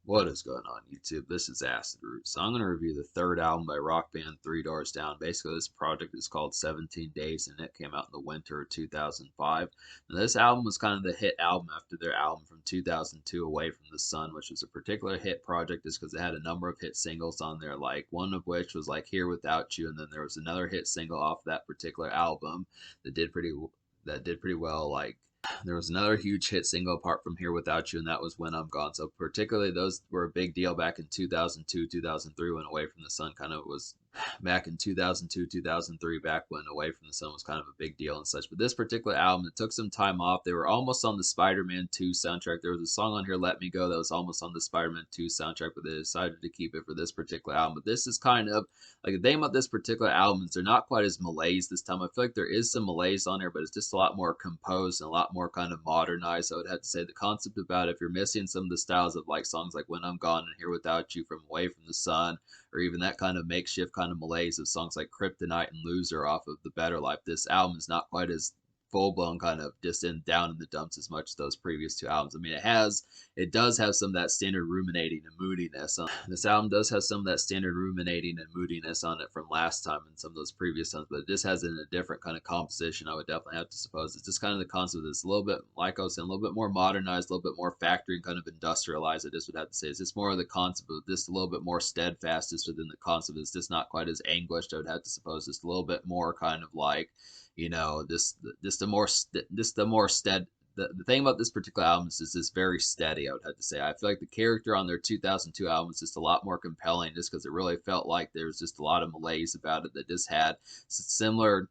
What is going on, YouTube? This is Acid Root. So I'm going to review the third album by rock band Three Doors Down. Basically, this project is called 17 Days, and it came out in the winter of 2005. Now, this album was kind of the hit album after their album from 2002, Away from the Sun, which was a particular hit project just because it had a number of hit singles on there, like one of which was like Here Without You, and then there was another hit single off that particular album that did pretty well, like there was another huge hit single apart from Here Without You, and that was When I'm Gone. So particularly those were a big deal back in 2002, 2003 when Away from the Sun kind of was back in 2002, 2003, back when Away from the Sun was kind of a big deal and such. But this particular album, it took some time off. They were almost on the Spider-Man 2 soundtrack. There was a song on here, Let Me Go, that was almost on the Spider-Man 2 soundtrack, but they decided to keep it for this particular album. But this is kind of like the thing about this particular album is they're not quite as malaise this time. I feel like there is some malaise on here, but it's just a lot more composed and a lot more kind of modernized. I would have to say the concept about if you're missing some of the styles of like songs like When I'm Gone and Here Without You from Away from the Sun, or even that kind of makeshift kind of malaise of songs like Kryptonite and Loser off of The Better Life, this album is not quite as full blown kind of just down in the dumps as much as those previous two albums. I mean, it does have some of that standard ruminating and moodiness. This album does have some of that standard ruminating and moodiness on it from last time and some of those previous times, but it just has it in a different kind of composition. I would definitely have to suppose it's just kind of the concept that's a little bit, like I was saying, a little bit more modernized, a little bit more factory and kind of industrialized. I just would have to say it's just more of the concept of just a little bit more steadfast just within the concept. It's just not quite as anguished. I would have to suppose just a little bit more kind of like, just the more stead the thing about this particular album is it's very steady. I would have to say I feel like the character on their 2002 album is just a lot more compelling just because it really felt like there was just a lot of malaise about it that just had similar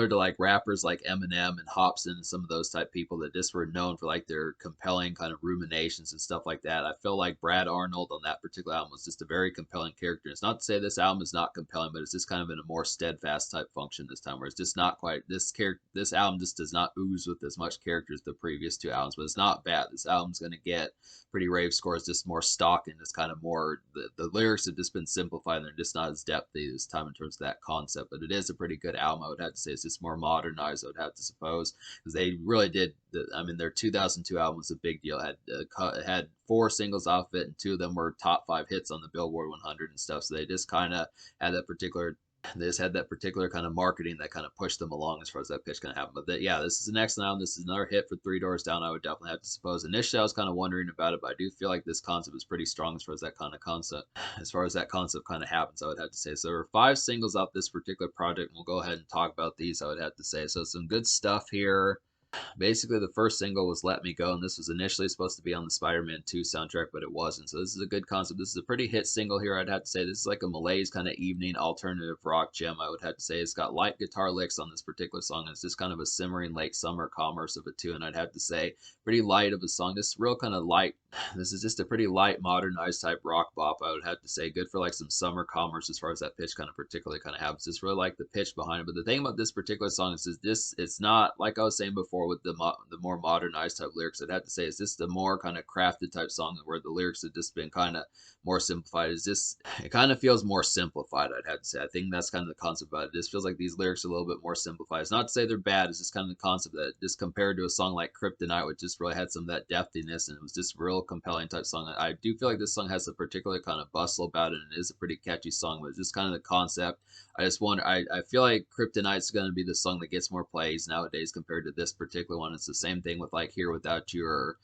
to like rappers like Eminem and Hopsin and some of those type people that just were known for like their compelling kind of ruminations and stuff like that. I feel like Brad Arnold on that particular album was just a very compelling character. It's not to say this album is not compelling, but it's just kind of in a more steadfast type function this time, where it's just not quite this character. This album just does not ooze with as much character as the previous two albums, but it's not bad. This album's going to get pretty rave scores, just more stock and just kind of more the lyrics have just been simplified and they're just not as depthy this time in terms of that concept, but it is a pretty good album. I would have to say it's just more modernized, I would have to suppose, because they really did I mean their 2002 album was a big deal. It had four singles off it and two of them were top five hits on the Billboard 100 and stuff, so they just kind of had that particular they just had that particular kind of marketing that kind of pushed them along as far as that pitch kind of happened. But yeah, this is an excellent album. This is another hit for Three Doors Down. I would definitely have to suppose. Initially, I was kind of wondering about it, but I do feel like this concept is pretty strong as far as that kind of concept. As far as that concept kind of happens, I would have to say. So there were five singles off this particular project. And we'll go ahead and talk about these. I would have to say. So some good stuff here. Basically, the first single was Let Me Go, and this was initially supposed to be on the Spider-Man 2 soundtrack, but it wasn't. So this is a good concept. This is a pretty hit single here, I'd have to say. This is like a malaise kind of evening alternative rock gem, I would have to say. It's got light guitar licks on this particular song, and it's just kind of a simmering late summer commerce of a tune, I'd have to say. Pretty light of a song. Just real kind of light. This is just a pretty light, modernized type rock bop, I would have to say. Good for like some summer commerce as far as that pitch kind of particularly kind of happens. Just really like the pitch behind it. But the thing about this particular song is this, it's not, like I was saying before with the more modernized type lyrics, I'd have to say it's just the more kind of crafted type song where the lyrics have just been kind of more simplified. It's just, it kind of feels more simplified, I'd have to say. I think that's kind of the concept about it. It just feels like these lyrics are a little bit more simplified. It's not to say they're bad, it's just kind of the concept that just compared to a song like Kryptonite, which just really had some of that depthiness and it was just real compelling type song. I do feel like this song has a particular kind of bustle about it and it is a pretty catchy song, but it's just kind of the concept. I just wonder, I feel like Kryptonite's going to be the song that gets more plays nowadays compared to this particular one. It's the same thing with like Here Without You or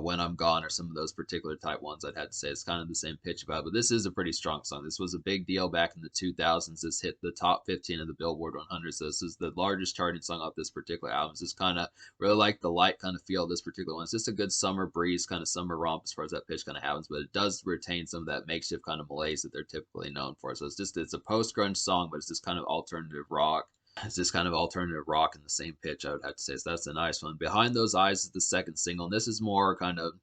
When I'm Gone or some of those particular type ones. I'd have to say it's kind of the same pitch about it, but this is a pretty strong song. This was a big deal back in the 2000s. This hit the top 15 of the Billboard 100, so this is the largest charting song off this particular album. It's just kind of really like the light kind of feel of this particular one. It's just a good summer breeze, kind of summer romp as far as that pitch kind of happens, but it does retain some of that makeshift kind of malaise that they're typically known for. So it's a post grunge song, but it's just kind of alternative rock. It's just kind of alternative rock in the same pitch, I would have to say. So that's a nice one. Behind Those Eyes is the second single, and this is more kind of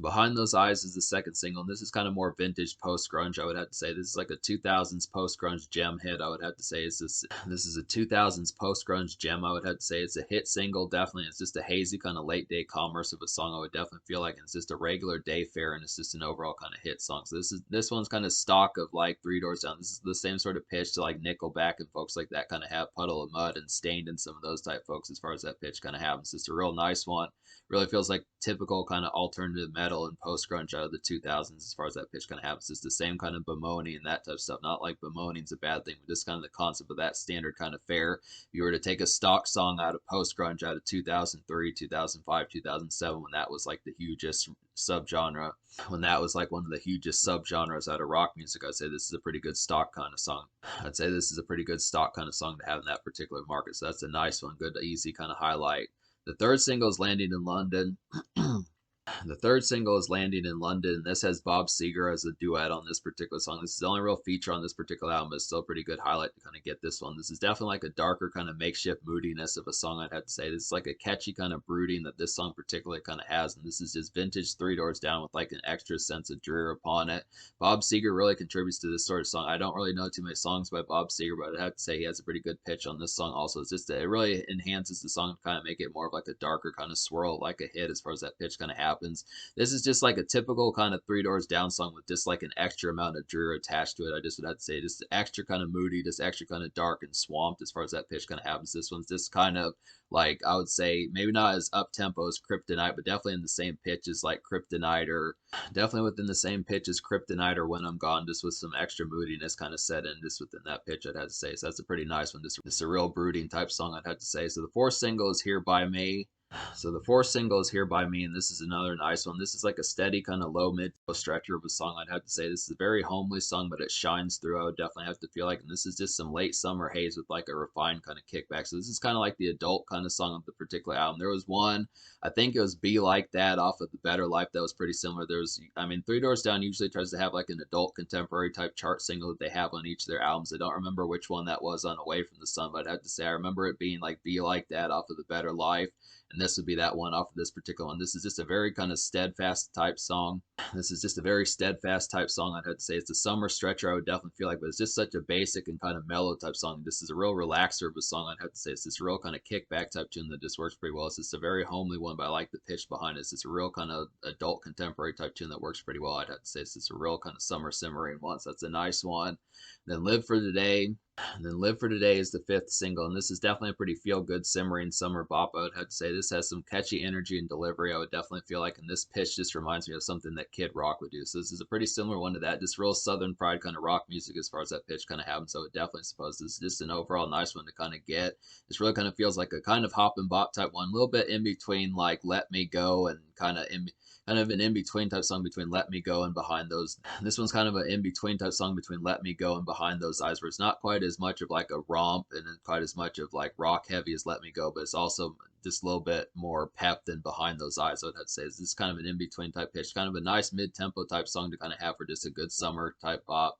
Behind Those Eyes is the second single, and this is kind of more vintage post grunge. I would have to say this is like a 2000s post grunge gem hit. I would have to say this is a 2000s post grunge gem. I would have to say it's a hit single, definitely. It's just a hazy kind of late day commerce of a song. I would definitely feel like it's just a regular day fare, and it's just an overall kind of hit song. So this one's kind of stock of like Three Doors Down. This is the same sort of pitch to like Nickelback and folks like that kind of have Puddle of Mud and Stained and some of those type folks as far as that pitch kind of happens. It's just a real nice one. Really feels like typical kind of alternative the metal and post grunge out of the 2000s as far as that pitch kind of happens. It's the same kind of bemoaning and that type of stuff. Not like bemoaning's a bad thing, but just kind of the concept of that standard kind of fare. If you were to take a stock song out of post grunge out of 2003, 2005, 2007, when that was like the hugest subgenre, when that was like one of the hugest subgenres out of rock music, I'd say this is a pretty good stock kind of song. I'd say this is a pretty good stock kind of song to have in that particular market. So that's a nice one, good, easy kind of highlight. The third single is Landing in London. The third single is Landing in London, and this has Bob Seger as a duet on this particular song. This is the only real feature on this particular album, but it's still a pretty good highlight to kind of get this one. This is definitely like a darker kind of makeshift moodiness of a song, I'd have to say. This is like a catchy kind of brooding that this song particularly kind of has, and this is just vintage Three Doors Down with like an extra sense of drear upon it. Bob Seger really contributes to this sort of song. I don't really know too many songs by Bob Seger, but I'd have to say he has a pretty good pitch on this song also. It's just, it really enhances the song to kind of make it more of like a darker kind of swirl, like a hit as far as that pitch kind of happens. This is just like a typical kind of Three Doors Down song with just like an extra amount of drear attached to it. I just would have to say just extra kind of moody, just extra kind of dark and swamped as far as that pitch kind of happens. This one's just kind of like, I would say maybe not as up tempo as Kryptonite, but definitely in the same pitch as like Kryptonite, or definitely within the same pitch as Kryptonite or When I'm Gone, just with some extra moodiness kind of set in just within that pitch, I'd have to say. So that's a pretty nice one. Just a real brooding type song, I'd have to say. So the fourth single is Here By Me. So the fourth single is Here By Me, and this is another nice one. This is like a steady kind of low mid stretcher of a song, I'd have to say. This is a very homely song, but it shines through, I would definitely have to feel like. And this is just some late summer haze with like a refined kind of kickback. So this is kind of like the adult kind of song of the particular album. There was one, I think it was Be Like That off of The Better Life, that was pretty similar. There's, I mean, Three Doors Down usually tries to have like an adult contemporary type chart single that they have on each of their albums. I don't remember which one that was on Away From the Sun, but I'd have to say I remember it being like Be Like That off of The Better Life. And this would be that one off of this particular one. This is just a very kind of steadfast type song. This is just a very steadfast type song, I'd have to say. It's a summer stretcher, I would definitely feel like, but it's just such a basic and kind of mellow type song. This is a real relaxer of a song, I'd have to say. It's this real kind of kickback type tune that just works pretty well. It's just a very homely one, but I like the pitch behind it. It's just a real kind of adult contemporary type tune that works pretty well, I'd have to say. It's just a real kind of summer simmering one, so that's a nice one. Then Live for Today. And then Live for Today is the fifth single, and this is definitely a pretty feel-good, simmering summer bop, I would have to say. This has some catchy energy and delivery, I would definitely feel like, and this pitch just reminds me of something that Kid Rock would do. So this is a pretty similar one to that, just real Southern pride kind of rock music as far as that pitch kind of happens. So I would definitely suppose this is just an overall nice one to kind of get. This really kind of feels like a kind of hop and bop type one, a little bit in between like Let Me Go and kind of an in-between type song between Let Me Go and Behind Those. This one's kind of an in-between type song between Let Me Go and Behind Those Eyes, where it's not quite as much of like a romp and quite as much of like rock heavy as Let Me Go, but it's also just a little bit more pep than Behind Those Eyes, I would have to say. This is kind of an in-between type pitch, kind of a nice mid-tempo type song to kind of have for just a good summer type bop.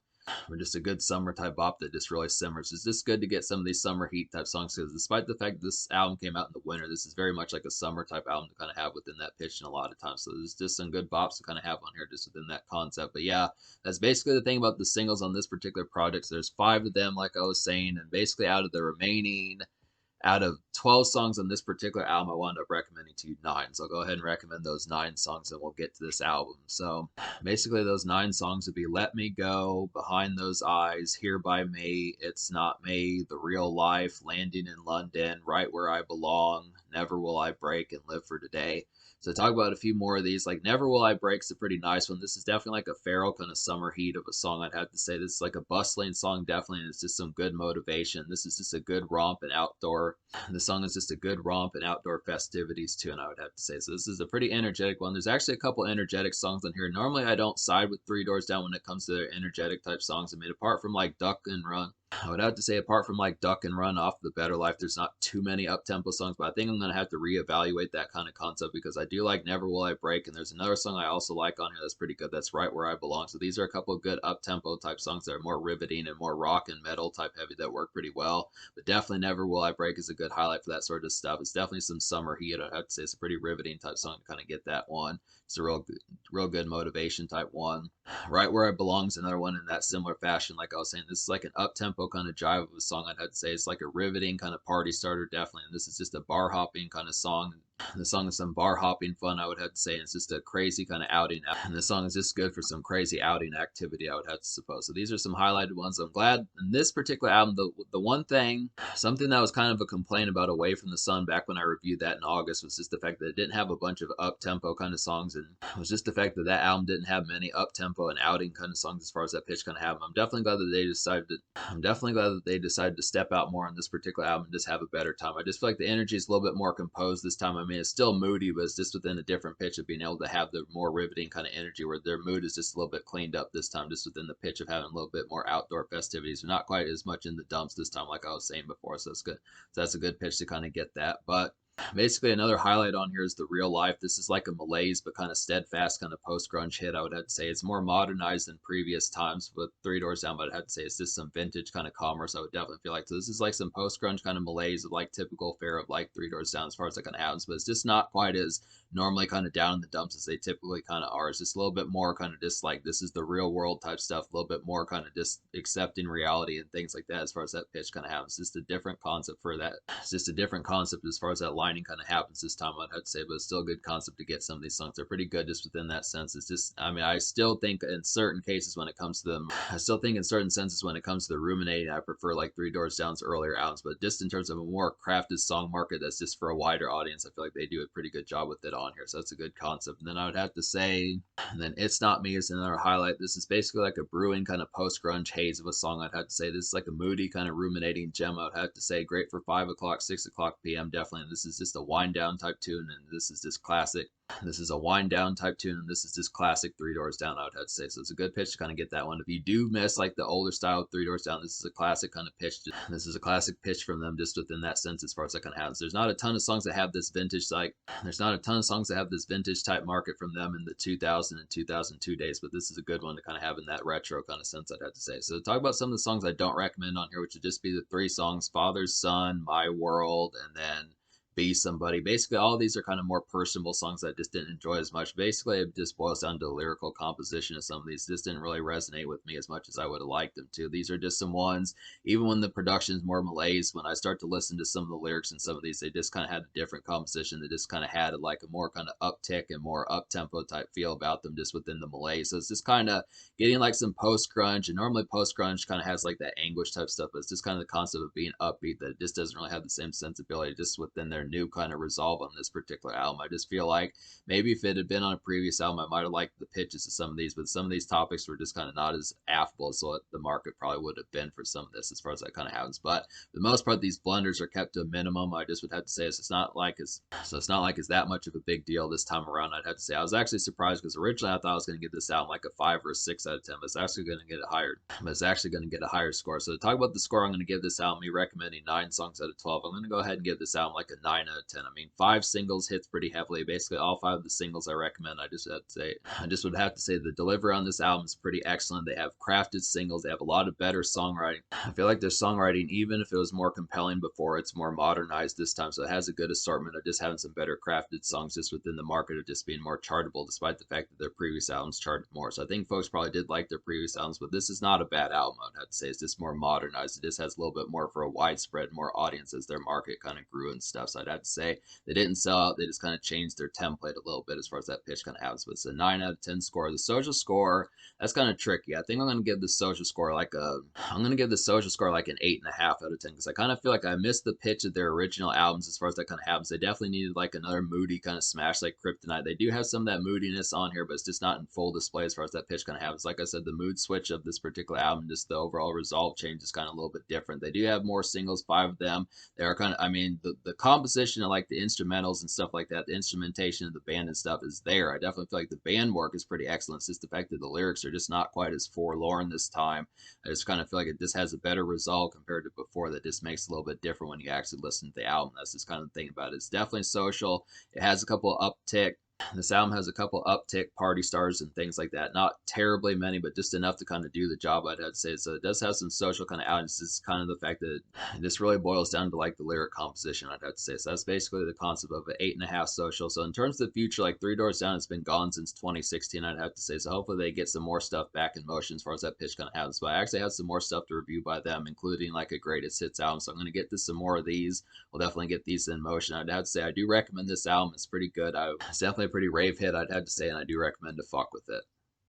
Or just a good summer type bop that just really simmers. It's just good to get some of these summer heat type songs, because despite the fact this album came out in the winter, this is very much like a summer type album to kind of have within that pitch, and a lot of times. So there's just some good bops to kind of have on here just within that concept. But yeah, that's basically the thing about the singles on this particular project. So there's 5 of them, like I was saying, and basically out of 12 songs on this particular album, I wound up recommending to you 9. So I'll go ahead and recommend those 9 songs and we'll get to this album. So basically those 9 songs would be Let Me Go, Behind Those Eyes, Here By Me, It's Not Me, The Real Life, Landing in London, Right Where I Belong, Never Will I Break, and Live for Today. So talk about a few more of these. Like Never Will I Break's a pretty nice one. This is definitely like a feral kind of summer heat of a song, I'd have to say. This is like a bustling song, definitely, and it's just some good motivation. This is just a good romp and outdoor. The song is just a good romp and outdoor festivities tune, I would have to say. So this is a pretty energetic one. There's actually a couple energetic songs on here. Normally I don't side with Three Doors Down when it comes to their energetic type songs. I mean, apart from like Duck and Run, I would have to say, apart from like Duck and Run off The Better Life, there's not too many up-tempo songs, but I think I'm going to have to reevaluate that kind of concept, because I do like Never Will I Break, and there's another song I also like on here that's pretty good, that's Right Where I Belong. So these are a couple of good up-tempo type songs that are more riveting and more rock and metal type heavy that work pretty well, but definitely Never Will I Break is a good highlight for that sort of stuff. It's definitely some summer heat. I'd have to say it's a pretty riveting type song to kind of get that one. It's a real good motivation type one. Right Where I Belong is another one in that similar fashion. Like I was saying, this is like an up-tempo kind of jive of a song, I'd have to say. It's like a riveting kind of party starter, definitely. And this is just a bar hopping kind of song. The song is some bar hopping fun, I would have to say. And it's just a crazy kind of outing. And the song is just good for some crazy outing activity, I would have to suppose. So these are some highlighted ones. I'm glad in this particular album, the one thing, something that was kind of a complaint about Away from the Sun back when I reviewed that in August was just the fact that it didn't have a bunch of up tempo kind of songs. And it was just the fact that that album didn't have many up tempo and outing kind of songs as far as that pitch kind of have. I'm definitely glad that they decided to I'm definitely glad that they decided to step out more on this particular album and just have a better time. I just feel like the energy is a little bit more composed this time. I mean, it's still moody, but it's just within a different pitch of being able to have the more riveting kind of energy where their mood is just a little bit cleaned up this time, just within the pitch of having a little bit more outdoor festivities. They're not quite as much in the dumps this time, like I was saying before. So that's good. So that's a good pitch to kind of get that. But basically, another highlight on here is the Real Life. This is like a malaise, but kind of steadfast, kind of post grunge hit. I would have to say it's more modernized than previous times with Three Doors Down, but I'd have to say it's just some vintage kind of commerce. I would definitely feel like so. This is like some post grunge kind of malaise of like typical fare of like Three Doors Down as far as that kind of happens, but it's just not quite as normally kind of down in the dumps as they typically kind of are. It's just a little bit more kind of just like this is the real world type stuff, a little bit more kind of just accepting reality and things like that as far as that pitch kind of happens. It's just a different concept for that. It's just a different concept as far as that lining kind of happens this time, I'd have to say, but it's still a good concept to get some of these songs. They're pretty good just within that sense. It's just, I mean, I still think in certain cases when it comes to them, I still think in certain senses when it comes to the ruminating, I prefer like Three Doors Down's earlier albums, but just in terms of a more crafted song market that's just for a wider audience, I feel like they do a pretty good job with it on here. So that's a good concept. And then I would have to say, and then It's Not Me is another highlight. This is basically like a brewing kind of post grunge haze of a song. I'd have to say this is like a moody kind of ruminating gem. I'd have to say great for 5 o'clock, 6 o'clock p.m. definitely. And this is just a wind down type tune, and this is just classic. This is a wind down type tune, and this is just classic Three Doors Down, I would have to say. So it's a good pitch to kind of get that one. If you do miss like the older style of Three Doors Down, this is a classic kind of pitch. This is a classic pitch from them just within that sense as far as that kind of happens. There's not a ton of songs that have this vintage like there's not a ton of songs that have this vintage type market from them in the 2000 and 2002 days, but this is a good one to kind of have in that retro kind of sense, I'd have to say. So to talk about some of the songs I don't recommend on here, which would just be the three songs, Father's Son, My World, and then Be Somebody. Basically, all of these are kind of more personable songs that I just didn't enjoy as much. Basically, it just boils down to the lyrical composition of some of these. This didn't really resonate with me as much as I would have liked them to. These are just some ones, even when the production is more malaise, when I start to listen to some of the lyrics in some of these, they just kind of had a different composition. They just kind of had like a more kind of uptick and more up-tempo type feel about them just within the malaise. So it's just kind of getting like some post-grunge, and normally post-grunge kind of has like that anguish type stuff, but it's just kind of the concept of being upbeat that it just doesn't really have the same sensibility just within their new kind of resolve on this particular album. I just feel like maybe if it had been on a previous album, I might have liked the pitches of some of these, but some of these topics were just kind of not as affable as what the market probably would have been for some of this as far as that kind of happens. But for the most part, these blunders are kept to a minimum. I just would have to say it's not like it's that much of a big deal this time around. I'd have to say I was actually surprised because originally I thought I was going to give this album like a 5 or a 6 out of 10, but it's actually going to get a higher. But it's actually going to get a higher score. So to talk about the score, I'm going to give this album me recommending 9 songs out of 12. I'm going to go ahead and give this album like a 9 out of 10. I mean, 5 singles hits pretty heavily. Basically, all 5 of the singles I recommend. I just would have to say the delivery on this album is pretty excellent. They have crafted singles. They have a lot of better songwriting. I feel like their songwriting, even if it was more compelling before, it's more modernized this time. So it has a good assortment of just having some better crafted songs just within the market of just being more chartable, despite the fact that their previous albums charted more. So I think folks probably did like their previous albums, but this is not a bad album. I'd have to say it's just more modernized. It just has a little bit more for a widespread, more audience as their market kind of grew and stuff. So I'd have to say they didn't sell out. They just kind of changed their template a little bit as far as that pitch kind of happens. But it's a 9 out of 10 score. The social score, that's kind of tricky. I think I'm going to give the social score like a, I'm going to give the social score like an 8.5 out of 10 because I kind of feel like I missed the pitch of their original albums as far as that kind of happens. They definitely needed like another moody kind of smash like Kryptonite. They do have some of that moodiness on here, but it's just not in full display as far as that pitch kind of happens. Like I said, the mood switch of this particular album, just the overall resolve change is kind of a little bit different. They do have more singles, 5 of them. They are kind of, I mean, the composition of like the instrumentals and stuff like that, the instrumentation of the band and stuff is there. I definitely feel like the band work is pretty excellent. It's just the fact that the lyrics are just not quite as forlorn this time. I just kind of feel like it just has a better resolve compared to before that just makes it a little bit different when you actually listen to the album. That's just kind of the thing about it. It's definitely social. It has a couple of uptick This album has a couple uptick party stars and things like that. Not terribly many, but just enough to kind of do the job, I'd have to say. So it does have some social kind of outlets. It's kind of the fact that this really boils down to like the lyric composition, I'd have to say. So that's basically the concept of an 8.5 social. So in terms of the future, like Three Doors Down, it's been gone since 2016, I'd have to say. So hopefully they get some more stuff back in motion as far as that pitch kind of happens. But I actually have some more stuff to review by them, including like a greatest hits album. So I'm going to get to some more of these. We'll definitely get these in motion. I'd have to say I do recommend this album. It's pretty good. It's definitely a pretty rave hit, I'd have to say, and I do recommend to fuck with it.